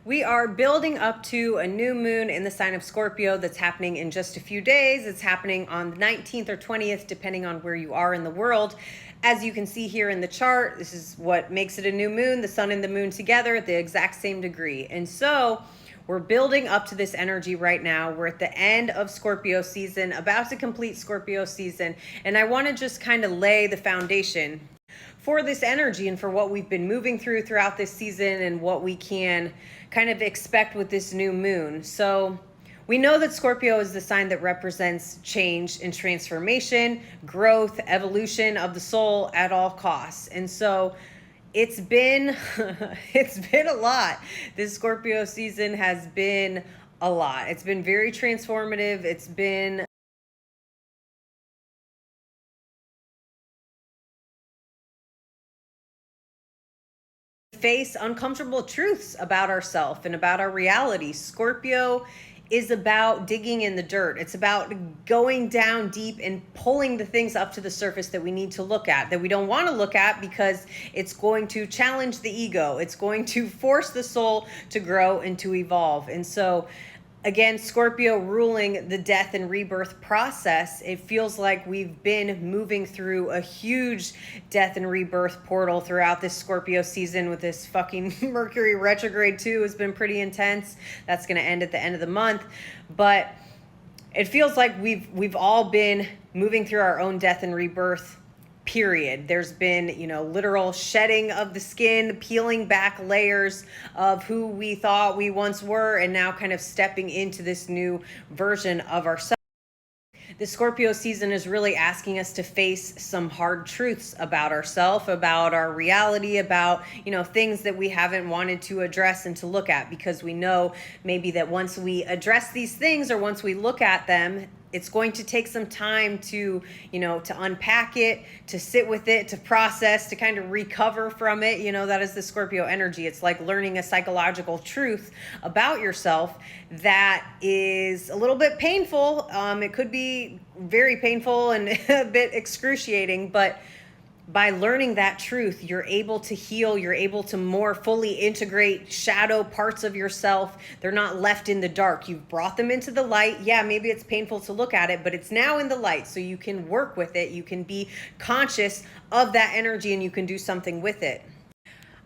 We are building up to a new moon in the sign of Scorpio that's happening in just a few days. It's happening on the 19th or 20th, depending on where you are in the world. As you can see here in the chart, this is what makes it a new moon, the sun and the moon together at the exact same degree. And so we're building up to this energy right now. We're at the end of Scorpio season, about to complete Scorpio season. And I want to just kind of lay the foundation for this energy and for what we've been moving throughout this season and what we can kind of expect with this new moon. So we know that Scorpio is the sign that represents change and transformation, growth, evolution of the soul at all costs. And so it's been it's been a lot. This Scorpio season has been a lot. It's been very transformative. It's been face uncomfortable truths about ourselves and about our reality. Scorpio is about digging in the dirt. It's about going down deep and pulling the things up to the surface that we need to look at, that we don't want to look at because it's going to challenge the ego. It's going to force the soul to grow and to evolve. And so again, Scorpio ruling the death and rebirth process. It feels like we've been moving through a huge death and rebirth portal throughout this Scorpio season with this fucking Mercury retrograde too. Has been pretty intense. That's going to end at the end of the month. But it feels like we've all been moving through our own death and rebirth period. There's been, literal shedding of the skin, peeling back layers of who we thought we once were, and now kind of stepping into this new version of ourselves. The Scorpio season is really asking us to face some hard truths about ourselves, about our reality, about, things that we haven't wanted to address and to look at, because we know maybe that once we address these things or once we look at them, it's going to take some time to, to unpack it, to sit with it, to process, to kind of recover from it. That is the Scorpio energy. It's like learning a psychological truth about yourself that is a little bit painful. It could be very painful and a bit excruciating, but by learning that truth, you're able to heal. You're able to more fully integrate shadow parts of yourself. They're not left in the dark. You've brought them into the light. Yeah, maybe it's painful to look at it, but it's now in the light. So you can work with it. You can be conscious of that energy and you can do something with it.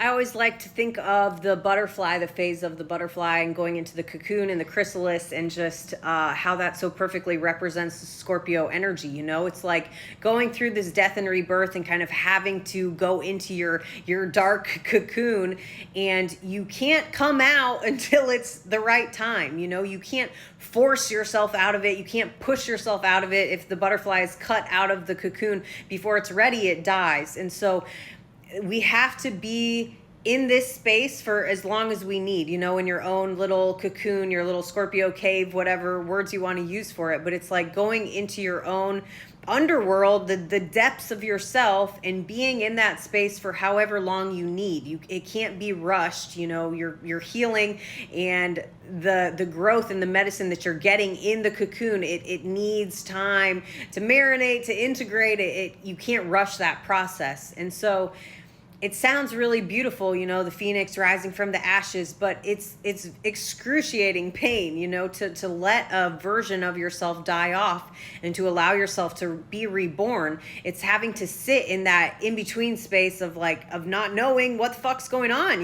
I always like to think of the butterfly, the phase of the butterfly and going into the cocoon and the chrysalis, and just how that so perfectly represents the Scorpio energy. It's like going through this death and rebirth and kind of having to go into your dark cocoon, and you can't come out until it's the right time. You can't force yourself out of it. You can't push yourself out of it. If the butterfly is cut out of the cocoon before it's ready, it dies. And so we have to be in this space for as long as we need, in your own little cocoon, your little Scorpio cave, whatever words you want to use for it. But it's like going into your own underworld, the depths of yourself, and being in that space for however long you need. It can't be rushed. You're healing, and the growth and the medicine that you're getting in the cocoon, it needs time to marinate, to integrate it. You can't rush that process. And so it sounds really beautiful, the phoenix rising from the ashes, but it's excruciating pain, to let a version of yourself die off and to allow yourself to be reborn. It's having to sit in that in-between space of not knowing what the fuck's going on,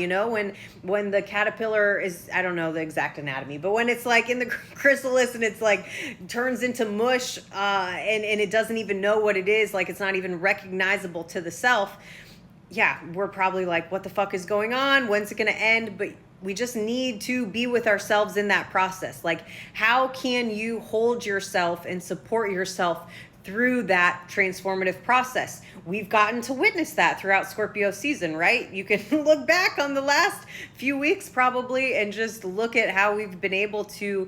when the caterpillar is, I don't know the exact anatomy, but when it's like in the chrysalis and it's like turns into mush, and it doesn't even know what it is, like it's not even recognizable to the self. Yeah, we're probably like, what the fuck is going on? When's it going to end? But we just need to be with ourselves in that process. Like, how can you hold yourself and support yourself through that transformative process? We've gotten to witness that throughout Scorpio season, right? You can look back on the last few weeks probably and just look at how we've been able to,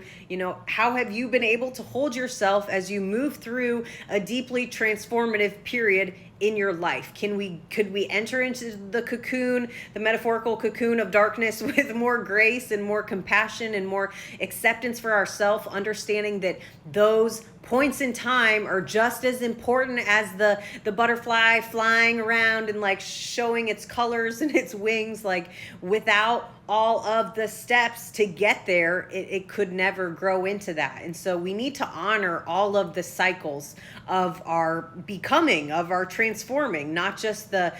how have you been able to hold yourself as you move through a deeply transformative period in your life? Could we enter into the cocoon, the metaphorical cocoon of darkness, with more grace and more compassion and more acceptance for ourselves, understanding that those points in time are just as important as the butterfly flying around and like showing its colors and its wings. Like, without all of the steps to get there, it could never grow into that. And so we need to honor all of the cycles of our becoming, of our transforming, not just the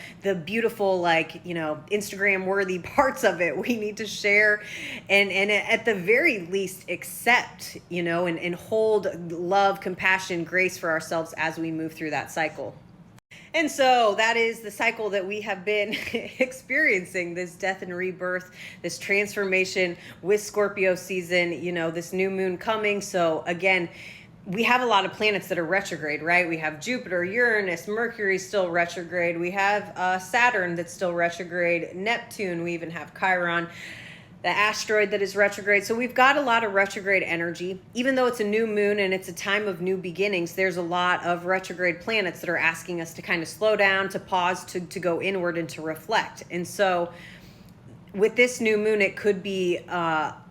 beautiful, like, Instagram worthy parts of it. We need to share and at the very least accept, and hold love, compassion, grace for ourselves as we move through that cycle. And so that is the cycle that we have been experiencing, this death and rebirth, this transformation with Scorpio season, this new moon coming. So again, we have a lot of planets that are retrograde, right? We have Jupiter, Uranus, Mercury still retrograde. We have Saturn that's still retrograde, Neptune. We even have Chiron, the asteroid that is retrograde. So we've got a lot of retrograde energy. Even though it's a new moon and it's a time of new beginnings, there's a lot of retrograde planets that are asking us to kind of slow down, to pause, to go inward and to reflect. And so with this new moon, it could be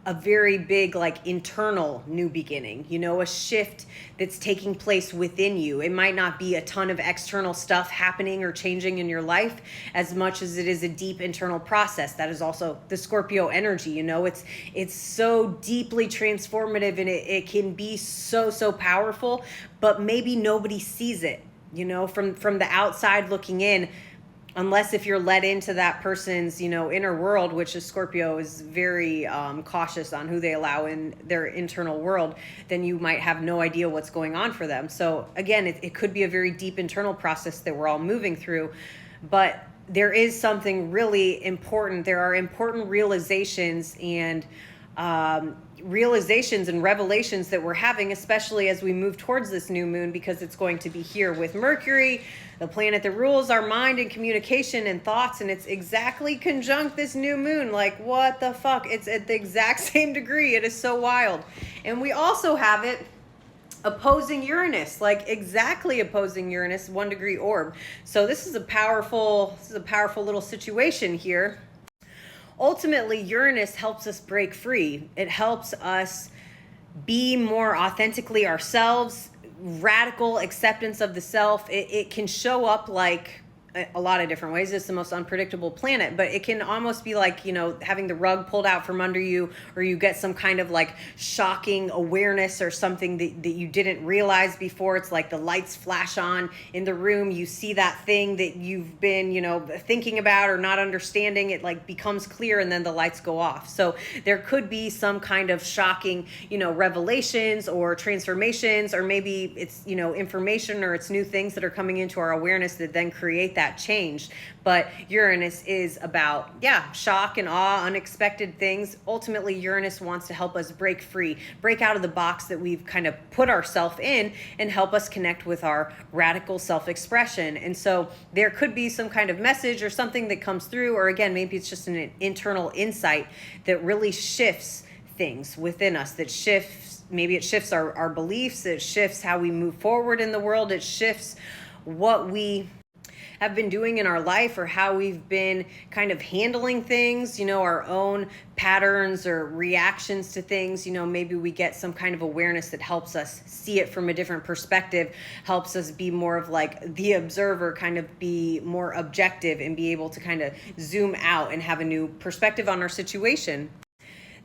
a very big, like, internal new beginning, a shift that's taking place within you. It might not be a ton of external stuff happening or changing in your life as much as it is a deep internal process. That is also the Scorpio energy. It's so deeply transformative, and it can be so powerful, but maybe nobody sees it, from the outside looking in. Unless if you're let into that person's, inner world, which is Scorpio is very cautious on who they allow in their internal world, then you might have no idea what's going on for them. So again, it could be a very deep internal process that we're all moving through, but there is something really important. There are important realizations and revelations that we're having, especially as we move towards this new moon, because it's going to be here with Mercury, the planet that rules our mind and communication and thoughts, and it's exactly conjunct this new moon. Like, what the fuck? It's at the exact same degree. It is so wild. And we also have it opposing Uranus, like exactly opposing Uranus, 1 degree orb. So this is a powerful little situation here. Ultimately, Uranus helps us break free. It helps us be more authentically ourselves, radical acceptance of the self. It can show up like a lot of different ways. It's the most unpredictable planet, but it can almost be like, having the rug pulled out from under you, or you get some kind of like shocking awareness or something that you didn't realize before. It's like the lights flash on in the room. You see that thing that you've been, thinking about or not understanding. It like becomes clear, and then the lights go off. So there could be some kind of shocking, revelations or transformations, or maybe it's, information, or it's new things that are coming into our awareness that then create that change. But Uranus is about, shock and awe, unexpected things. Ultimately, Uranus wants to help us break free, break out of the box that we've kind of put ourselves in, and help us connect with our radical self-expression. And so there could be some kind of message or something that comes through, or again, maybe it's just an internal insight that really shifts things within us, maybe it shifts our beliefs, it shifts how we move forward in the world, it shifts what we have been doing in our life, or how we've been kind of handling things, our own patterns or reactions to things. Maybe we get some kind of awareness that helps us see it from a different perspective, helps us be more of like the observer, kind of be more objective, and be able to kind of zoom out and have a new perspective on our situation.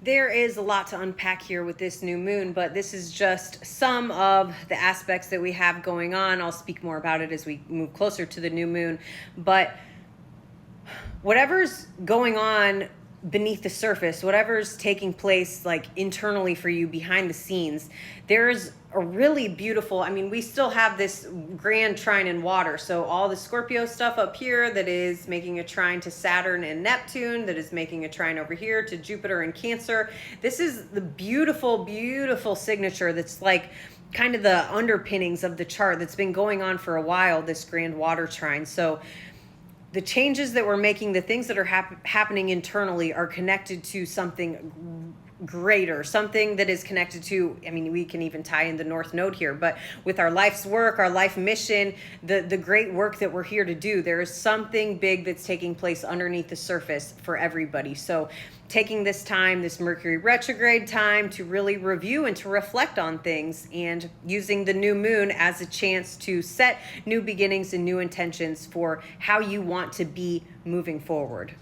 There is a lot to unpack here with this new moon, but this is just some of the aspects that we have going on. I'll speak more about it as we move closer to the new moon. But whatever's going on beneath the surface, whatever's taking place like internally for you behind the scenes, there's a really beautiful, we still have this grand trine in water. So all the Scorpio stuff up here that is making a trine to Saturn and Neptune, that is making a trine over here to Jupiter and Cancer. This is the beautiful, beautiful signature that's like kind of the underpinnings of the chart that's been going on for a while, this grand water trine. So the changes that we're making, the things that are happening internally, are connected to something greater, something that is connected to, we can even tie in the North Node here, but with our life's work, our life mission, the great work that we're here to do, there is something big that's taking place underneath the surface for everybody. So taking this time, this Mercury retrograde time, to really review and to reflect on things, and using the new moon as a chance to set new beginnings and new intentions for how you want to be moving forward.